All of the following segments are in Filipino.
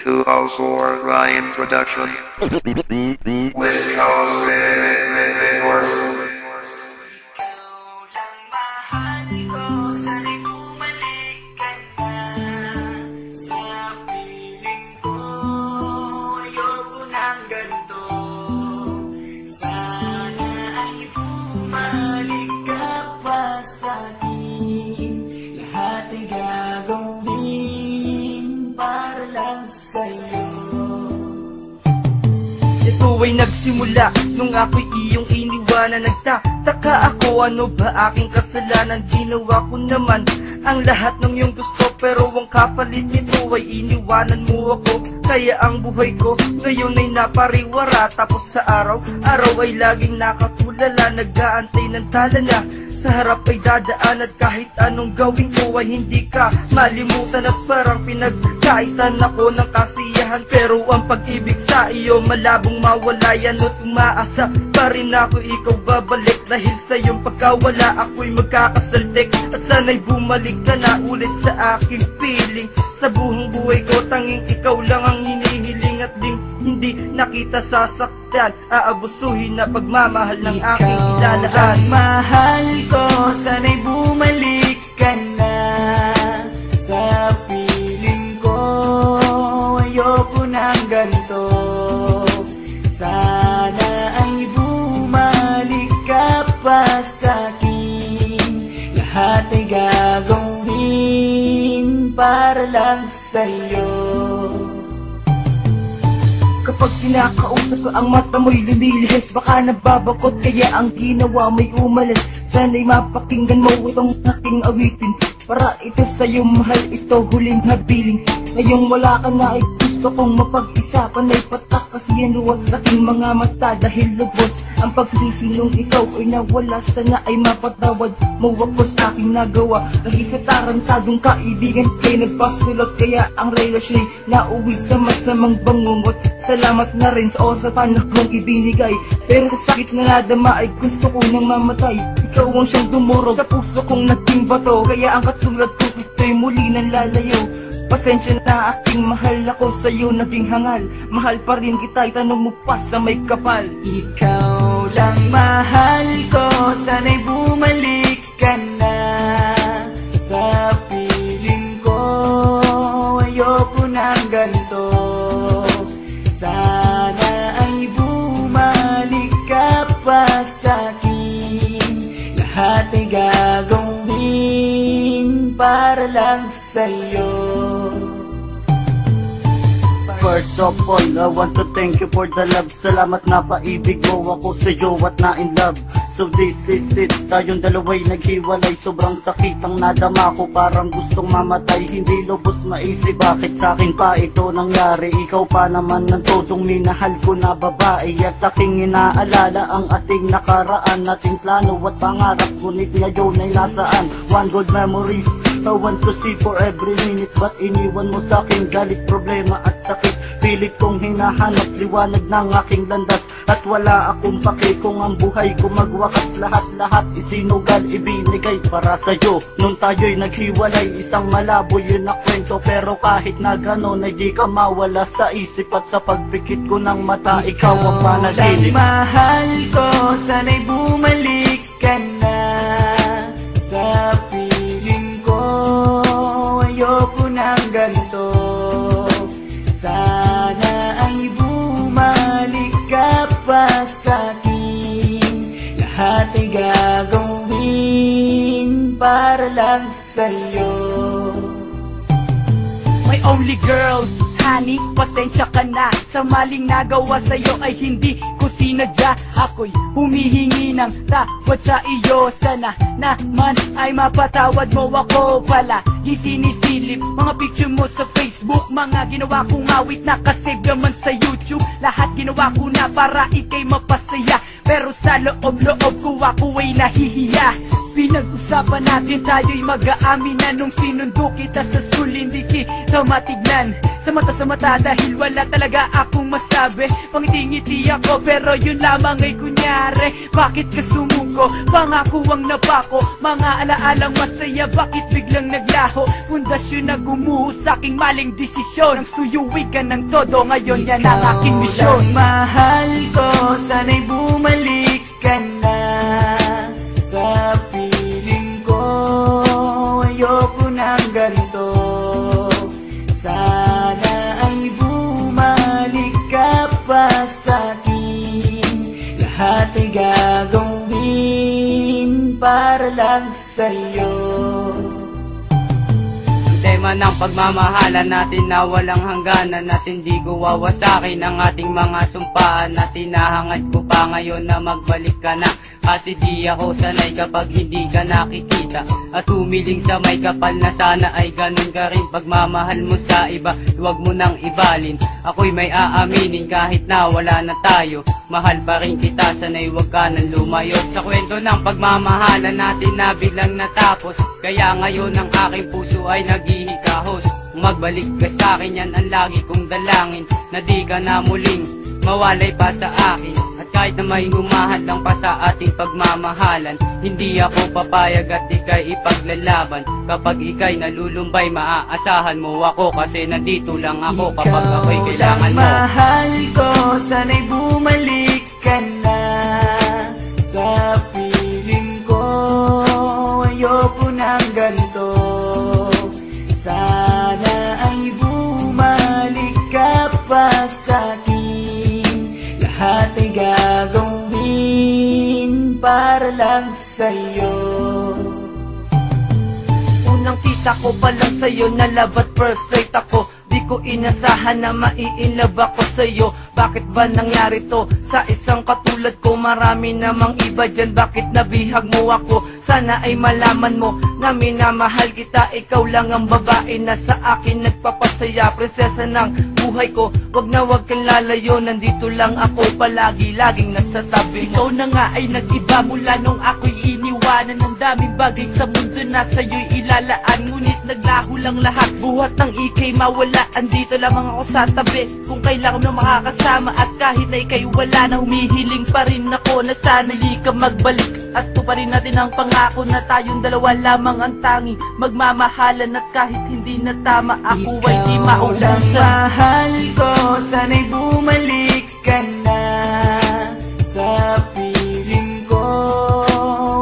204 Ryan Production. West Coast Records. Ito ay nagsimula nung ako'y iyong iniwanan. Nagtataka ako, ano ba aking kasalanan? Ginawa ko naman ang lahat ng iyong gusto, pero ang kapalit nito ay iniwanan mo ako. Kaya ang buhay ko ngayon ay napariwara. Tapos sa araw-araw ay laging nakatulala. Nag-aantay ng tala na sa harap ay dadaan, at kahit anong gawin ko ay hindi ka malimutan. At parang pinagkaitan ako ng kasiyahan, pero ang pag-ibig sa iyo malabong mawala yan. At umaasa pa rin ako ikaw babalik, dahil sa iyong pagkawala ako'y magkakasaltik. At sana'y bumalik ka na ulit sa aking piling. Sa buong buhay ko tanging ikaw lang ang hinihiling, at hindi nakita sasaktan, aabusuhin na pagmamahal ng aking ilalaan. Ikaw ang mahal ko, sana'y bumalik ka na sa piling ko. Ayoko ng ganito, sana ay bumalik ka pa sa'kin. Lahat ay gagawin para lang sa'yo. Kapag kinakausap ko ang mata mo'y lumilihis, baka nababakot kaya ang ginawa mo'y umalis. Sana'y mapakinggan mo itong aking awitin, para ito sa'yo mahal, ito huling habiling. Ngayong wala ka na ay gusto kong mapag-isa. Panay patak kasi yan luwat aking mga mata, dahil lubos ang pagsisisi nung ikaw ay nawala. Sana ay mapatawad mo ako sa aking nagawa, dahil sa tarantadong kaibigan kay nagpasulot. Kaya ang relasyon ay nauwi sa masamang bangungot. Salamat na rin sa oras at panak mong ibinigay, pero sa sakit na nadama ay gusto ko nang mamatay. Ikaw ang siyang dumurog sa puso kong naging bato, kaya ang katulad ko ito'y muli nang lalayo. Pasensya na aking mahal, ako sa'yo naging hangal. Mahal pa rin kita, itanong mo pa sa may kapal. Ikaw lang mahal ko, sana'y bumalik ka na sa piling ko. Ayoko ng ganito, sana ay bumalik ka pa sa'kin. Lahat ay gagawin para lang sa'yo. First of all, I want to thank you for the love. Salamat na paibig mo ako sa'yo at na in love. So this is it, tayong dalawa'y naghiwalay. Sobrang sakit ang nadama ko, parang gustong mamatay. Hindi lubos maisip bakit sa'kin pa ito nangyari. Ikaw pa naman ng todong minahal ko na babae, at aking inaalala ang ating nakaraan. Nating plano at pangarap, ngunit ngayon ay nasaan. One good memories I want to see for every minute, but iniwan mo sa'king galit, problema at sakit. Pilit kong hinahanap liwanag ng aking landas, at wala akong pake kung ang buhay ko magwakas. Lahat isinugal, ibinigay para sa'yo. Nung tayo'y naghiwalay, isang malabo yun na kwento, pero kahit na ganon ay di ka mawala sa isip. At sa pagpikit ko ng mata, ikaw ang panaginip. Mahal ko, sana'y bumalik ka na sa piling ko. Ayoko ng ganito, sana ay bumalik ka pa sa'kin. Lahat ay gagawin para lang sa'yo. My only girl, honey, pasensya ka na sa maling nagawa sa'yo ay hindi ko sinadya. Ako'y humihingi ng tawad sa iyo. Sana naman ay mapatawad mo ako. Palagi sinisilip mga picture mo sa Facebook, mga ginawa kong awit nakasave naman sa YouTube. Lahat ginawa ko na para ikay mapasaya, pero sa loob-loob ko ako ay nahihiya. Pinag-usapan natin tayo'y mag-aamin na nung sinundo kita sa school, hindi kita matignan. sa mata dahil wala talaga akong masabi. Pangiti-ngiti ako pero yun lamang ay kunyari. Bakit ka sumuko? Pangako ang napako. Mga alaalang masaya, bakit biglang naglaho? Pundasyon na gumuho sa aking maling desisyon. Ang suyuwi ka ng todo, ngayon yan ang aking misyon. Mahal ko, sana'y bumalik ka na sa piling ko. Ayoko ng ganito. Sana ay bumalik ka pa sa'kin. Lahat ay gagawin para lang sa'yo. Tema ng pagmamahalan natin na walang hangganan, at hindi ko wawasakin ang ating mga sumpaan. At tinahangad ko pa ngayon na magbalik ka na, kasi di ako sanay kapag hindi ka nakikita. At humiling sa may kapal na sana ay ganun ka rin. Pagmamahal mo sa iba, huwag mo nang ibalin. Ako'y may aaminin kahit na wala na tayo. Mahal pa rin kita, sanay huwag ka nang lumayo. Sa kwento ng pagmamahalan natin na biglang natapos, kaya ngayon ang aking puso ay naghihikahos. Kung magbalik ka sa akin, yan ang lagi kong dalangin, na di ka na muling mawalay pa sa akin. At kahit na may humahad lang pa sa ating pagmamahalan, hindi ako papayag at ika'y ipaglalaban. Kapag ika'y nalulumbay, maaasahan mo ako, kasi nandito lang ako kapag ako'y kailangan mo. Mahal ko, sana'y bumalik ka na sa piling ko. Ayoko ng ganito. Sana ay bumalik ka pa sa'kin. Lahat ay gagawin para lang sa'yo. Unang kita ko pa lang sa'yo, na love at first sight ako. Di ko inasahan na mai-inlove ako sa'yo. Bakit ba nangyari to sa isang katulad ko? Marami namang iba dyan, bakit nabihag mo ako? Sana ay malaman mo na minamahal kita. Ikaw lang ang babae na sa akin nagpapasaya. Prinsesa ng buhay ko, wag na wag kang lalayo. Nandito lang ako palagi, laging nasa tabi mo. Ikaw na nga ay nag-iba mula nung ako'y iniwanan. Ang daming bagay sa mundo na sa'yo'y ilalaan, ngunit naglaho lang lahat. Buhat ng ikay mawala, andito lamang ako sa tabi. Kung kailangan mo makakasama, at kahit na ikay wala na, humihiling pa rin ako na sana di ka magbalik. At tuparin natin ang pangako na tayong dalawa lamang ang tanging magmamahalan. At kahit hindi na tama, ako ay di maulan sa mahal ko. Sana'y bumalik ka na sa piling ko.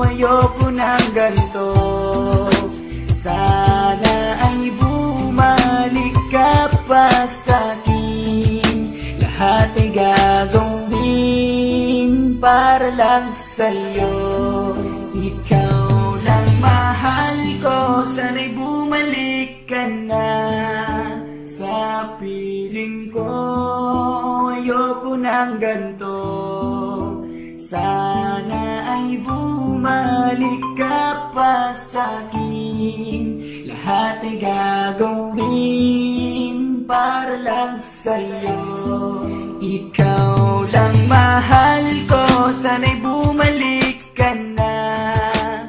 Ayoko ng ganito. Sana ay bumalik ka pa sa'kin. Lahat ay gagawin para lang sa'yo. Ikaw lang mahal ko, sana'y bumalik ka na sa piling ko. Ayoko ng ganito. Sana ay bumalik ka pa sa'kin. Lahat ay gagawin para lang sa'yo. Ikaw lang